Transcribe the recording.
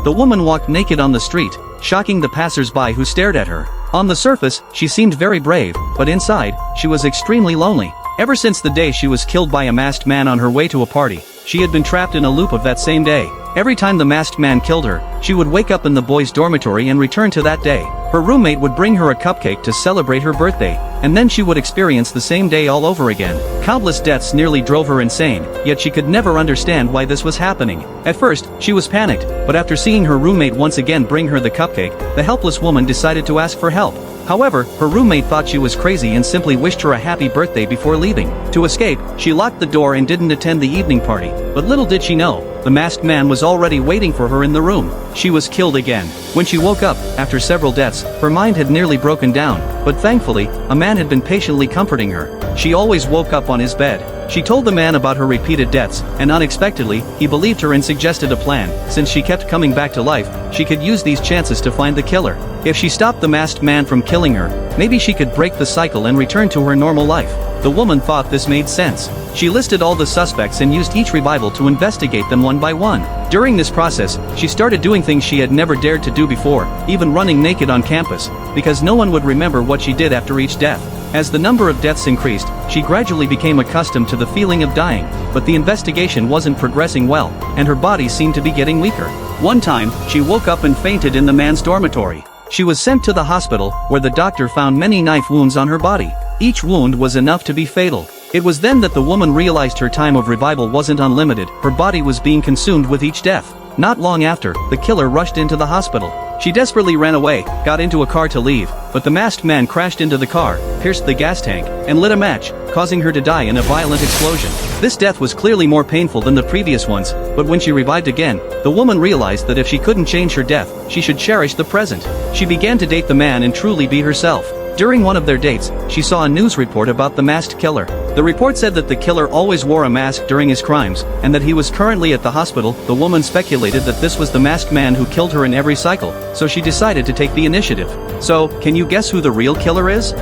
The woman walked naked on the street, shocking the passers-by who stared at her. On the surface, she seemed very brave, but inside, she was extremely lonely. Ever since the day she was killed by a masked man on her way to a party, she had been trapped in a loop of that same day. Every time the masked man killed her, she would wake up in the boys' dormitory and return to that day. Her roommate would bring her a cupcake to celebrate her birthday, and then she would experience the same day all over again. Countless deaths nearly drove her insane, yet she could never understand why this was happening. At first, she was panicked, but after seeing her roommate once again bring her the cupcake, the helpless woman decided to ask for help. However, her roommate thought she was crazy and simply wished her a happy birthday before leaving. To escape, she locked the door and didn't attend the evening party, but little did she know, the masked man was already waiting for her in the room. She was killed again. When she woke up, after several deaths, her mind had nearly broken down, but thankfully, a man had been patiently comforting her. She always woke up on his bed. She told the man about her repeated deaths, and unexpectedly, he believed her and suggested a plan. Since she kept coming back to life, she could use these chances to find the killer. If she stopped the masked man from killing her, maybe she could break the cycle and return to her normal life. The woman thought this made sense. She listed all the suspects and used each revival to investigate them one by one. During this process, she started doing things she had never dared to do before, even running naked on campus, because no one would remember what she did after each death. As the number of deaths increased, she gradually became accustomed to the feeling of dying, but the investigation wasn't progressing well, and her body seemed to be getting weaker. One time, she woke up and fainted in the man's dormitory. She was sent to the hospital, where the doctor found many knife wounds on her body. Each wound was enough to be fatal. It was then that the woman realized her time of revival wasn't unlimited, her body was being consumed with each death. Not long after, the killer rushed into the hospital. She desperately ran away, got into a car to leave, but the masked man crashed into the car, pierced the gas tank, and lit a match, causing her to die in a violent explosion. This death was clearly more painful than the previous ones, but when she revived again, the woman realized that if she couldn't change her death, she should cherish the present. She began to date the man and truly be herself. During one of their dates, she saw a news report about the masked killer. The report said that the killer always wore a mask during his crimes, and that he was currently at the hospital. The woman speculated that this was the masked man who killed her in every cycle, so she decided to take the initiative. So, can you guess who the real killer is?